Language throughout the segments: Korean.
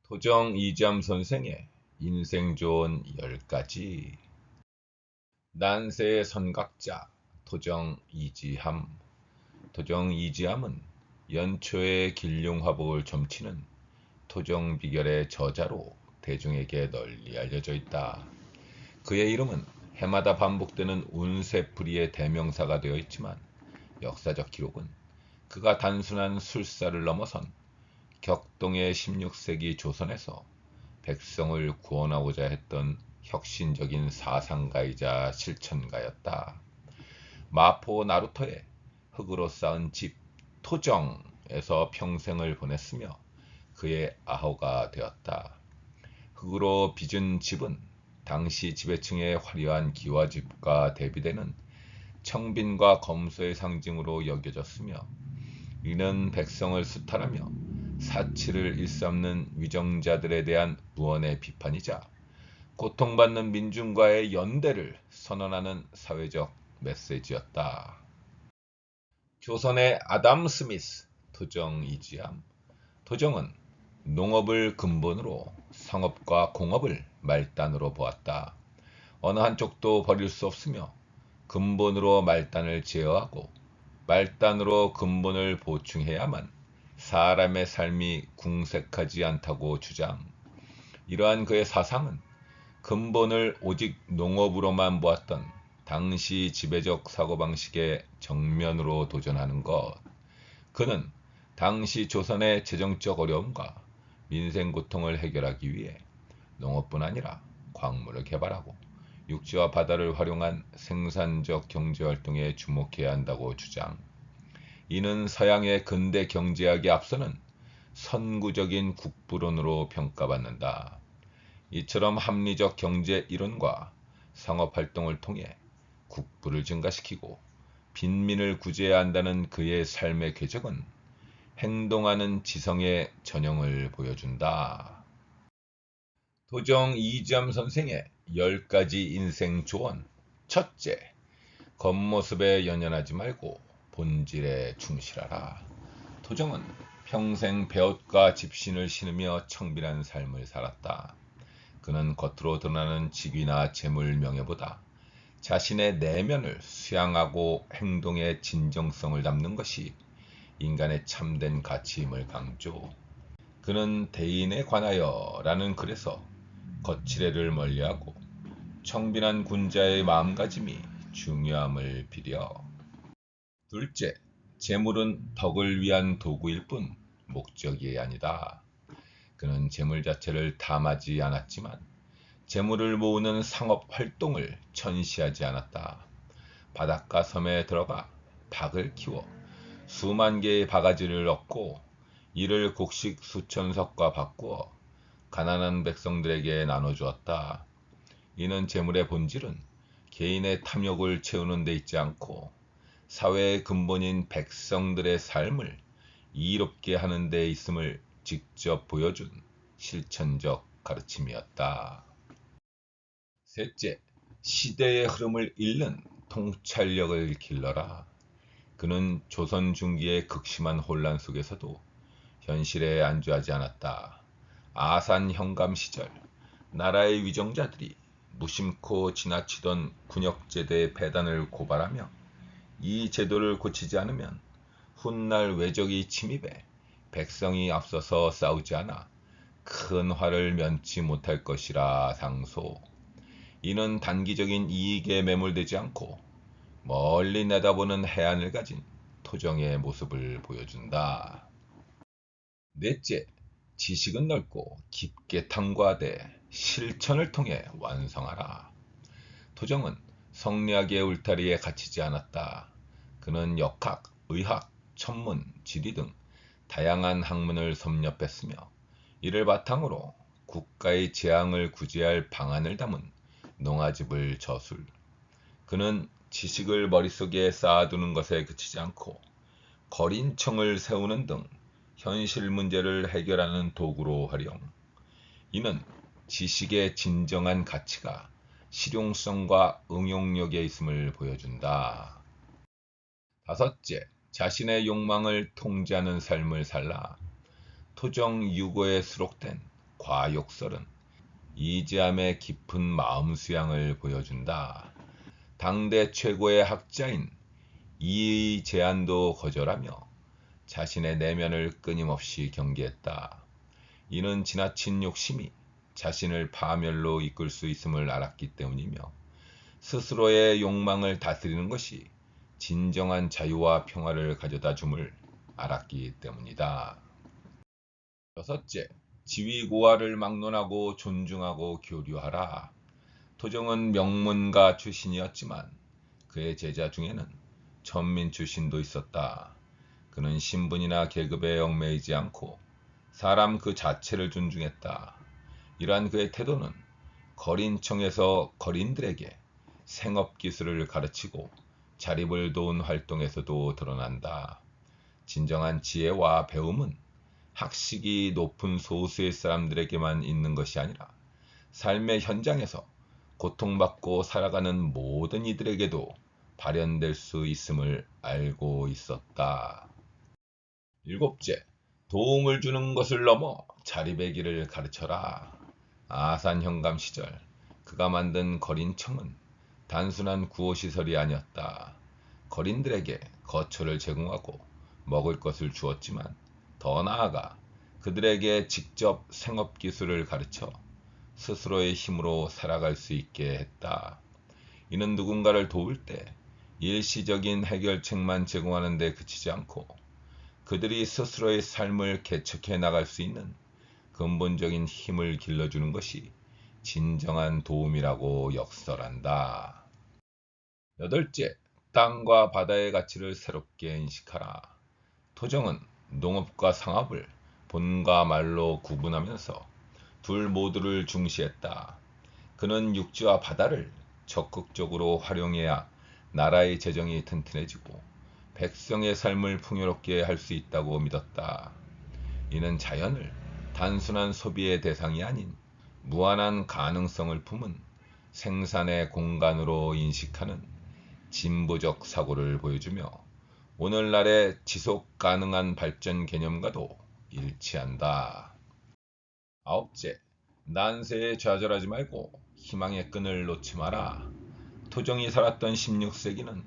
토정 이잠 선생의 인생 좋은 10가지. 난세의 선각자 토정 이지함. 토정 이지함은 연초에 길룡화복을 점치는 토정 비결의 저자로 대중에게 널리 알려져 있다. 그의 이름은 해마다 반복되는 운세풀이의 대명사가 되어 있지만 역사적 기록은 그가 단순한 술사를 넘어선 격동의 16세기 조선에서 백성을 구원하고자 했던 혁신적인 사상가이자 실천가였다. 마포 나루터의 흙으로 쌓은 집 토정에서 평생을 보냈으며 그의 아호가 되었다. 흙으로 빚은 집은 당시 지배층의 화려한 기와집과 대비되는 청빈과 검소의 상징으로 여겨졌으며 이는 백성을 수탈하며 사치를 일삼는 위정자들에 대한 무언의 비판이자 고통받는 민중과의 연대를 선언하는 사회적 메시지였다. 조선의 아담 스미스 토정 이지함. 토정은 농업을 근본으로 상업과 공업을 말단으로 보았다. 어느 한쪽도 버릴 수 없으며 근본으로 말단을 제어하고 말단으로 근본을 보충해야만 사람의 삶이 궁색하지 않다고 주장. 이러한 그의 사상은 근본을 오직 농업으로만 보았던 당시 지배적 사고방식에 정면으로 도전하는 것. 그는 당시 조선의 재정적 어려움과 민생 고통을 해결하기 위해 농업뿐 아니라 광물을 개발하고 육지와 바다를 활용한 생산적 경제활동에 주목해야 한다고 주장. 이는 서양의 근대 경제학에 앞서는 선구적인 국부론으로 평가받는다. 이처럼 합리적 경제 이론과 상업활동을 통해 국부를 증가시키고 빈민을 구제해야 한다는 그의 삶의 궤적은 행동하는 지성의 전형을 보여준다. 토정 이지함 선생의 10가지 인생 조언. 첫째, 겉모습에 연연하지 말고 본질에 충실하라. 토정은 평생 배옷과 집신을 신으며 청빈한 삶을 살았다. 그는 겉으로 드러나는 직위나 재물 명예보다 자신의 내면을 수양하고 행동의 진정성을 담는 것이 인간의 참된 가치임을 강조. 그는 대인에 관하여 라는 글에서 거칠애를 멀리하고 청빈한 군자의 마음가짐이 중요함을 비려. 둘째, 재물은 덕을 위한 도구일 뿐 목적이 아니다. 그는 재물 자체를 탐하지 않았지만 재물을 모으는 상업 활동을 천시하지 않았다. 바닷가 섬에 들어가 닭을 키워 수만 개의 바가지를 얻고 이를 곡식 수천 석과 바꾸어 가난한 백성들에게 나눠주었다. 이는 재물의 본질은 개인의 탐욕을 채우는 데 있지 않고 사회의 근본인 백성들의 삶을 이롭게 하는 데 있음을 직접 보여준 실천적 가르침이었다. 셋째, 시대의 흐름을 읽는 통찰력을 길러라. 그는 조선 중기의 극심한 혼란 속에서도 현실에 안주하지 않았다. 아산 현감 시절 나라의 위정자들이 무심코 지나치던 군역제도의 폐단을 고발하며 이 제도를 고치지 않으면 훗날 외적이 침입해 백성이 앞서서 싸우지 않아 큰 화를 면치 못할 것이라 상소. 이는 단기적인 이익에 매몰되지 않고 멀리 내다보는 해안을 가진 토정의 모습을 보여준다. 넷째, 지식은 넓고 깊게 탐구하되 실천을 통해 완성하라. 토정은 성리학의 울타리에 갇히지 않았다. 그는 역학, 의학, 천문, 지리 등 다양한 학문을 섭렵했으며 이를 바탕으로 국가의 재앙을 구제할 방안을 담은 농아집을 저술. 그는 지식을 머릿속에 쌓아두는 것에 그치지 않고 거린청을 세우는 등 현실 문제를 해결하는 도구로 활용. 이는 지식의 진정한 가치가 실용성과 응용력에 있음을 보여준다. 다섯째, 자신의 욕망을 통제하는 삶을 살라. 토정 유고에 수록된 과욕설은 이지함의 깊은 마음 수양을 보여준다. 당대 최고의 학자인 이재한도 거절하며 자신의 내면을 끊임없이 경계했다. 이는 지나친 욕심이 자신을 파멸로 이끌 수 있음을 알았기 때문이며 스스로의 욕망을 다스리는 것이 진정한 자유와 평화를 가져다 줌을 알았기 때문이다. 여섯째, 지위고하를 막론하고 존중하고 교류하라. 토종은 명문가 출신이었지만 그의 제자 중에는 천민 출신도 있었다. 그는 신분이나 계급에 얽매이지 않고 사람 그 자체를 존중했다. 이러한 그의 태도는 거린청에서 거린들에게 생업기술을 가르치고 자립을 도운 활동에서도 드러난다. 진정한 지혜와 배움은 학식이 높은 소수의 사람들에게만 있는 것이 아니라 삶의 현장에서 고통받고 살아가는 모든 이들에게도 발현될 수 있음을 알고 있었다. 일곱째, 도움을 주는 것을 넘어 자립의 길을 가르쳐라. 아산 현감 시절 그가 만든 거린청은 단순한 구호시설이 아니었다. 거린들에게 거처를 제공하고 먹을 것을 주었지만 더 나아가 그들에게 직접 생업기술을 가르쳐 스스로의 힘으로 살아갈 수 있게 했다. 이는 누군가를 도울 때 일시적인 해결책만 제공하는 데 그치지 않고 그들이 스스로의 삶을 개척해 나갈 수 있는 근본적인 힘을 길러주는 것이 진정한 도움이라고 역설한다. 여덟째, 땅과 바다의 가치를 새롭게 인식하라. 토정은 농업과 상업을 본과 말로 구분하면서 둘 모두를 중시했다. 그는 육지와 바다를 적극적으로 활용해야 나라의 재정이 튼튼해지고 백성의 삶을 풍요롭게 할 수 있다고 믿었다. 이는 자연을 단순한 소비의 대상이 아닌 무한한 가능성을 품은 생산의 공간으로 인식하는 진보적 사고를 보여주며 오늘날의 지속 가능한 발전 개념과도 일치한다. 아홉째, 난세에 좌절하지 말고 희망의 끈을 놓지 마라. 토종이 살았던 16세기는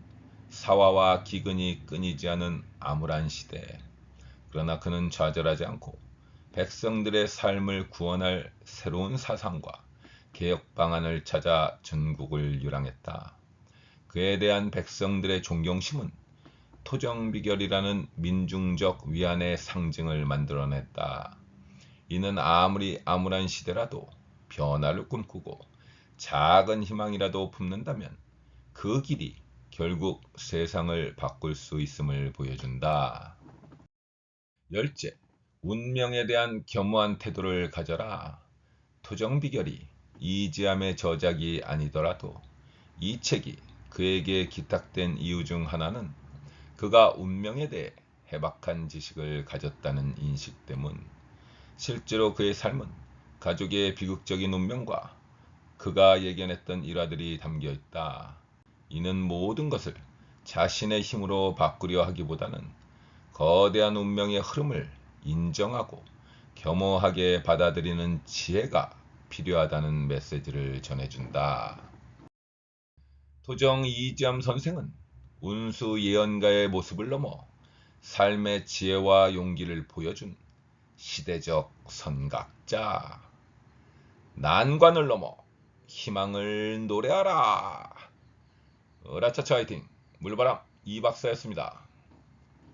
사화와 기근이 끊이지 않은 암울한 시대. 그러나 그는 좌절하지 않고 백성들의 삶을 구원할 새로운 사상과 개혁 방안을 찾아 전국을 유랑했다. 그에 대한 백성들의 존경심은 토정비결이라는 민중적 위안의 상징을 만들어냈다. 이는 아무리 암울한 시대라도 변화를 꿈꾸고 작은 희망이라도 품는다면 그 길이 결국 세상을 바꿀 수 있음을 보여준다. 열째, 운명에 대한 겸허한 태도를 가져라. 토정비결이 이지함의 저작이 아니더라도 이 책이 그에게 기탁된 이유 중 하나는 그가 운명에 대해 해박한 지식을 가졌다는 인식 때문. 실제로 그의 삶은 가족의 비극적인 운명과 그가 예견했던 일화들이 담겨 있다. 이는 모든 것을 자신의 힘으로 바꾸려 하기보다는 거대한 운명의 흐름을 인정하고 겸허하게 받아들이는 지혜가 필요하다는 메시지를 전해준다. 토정 이지함 선생은 운수 예언가의 모습을 넘어 삶의 지혜와 용기를 보여준 시대적 선각자. 난관을 넘어 희망을 노래하라. 으라차차 화이팅. 물바람 이박사였습니다.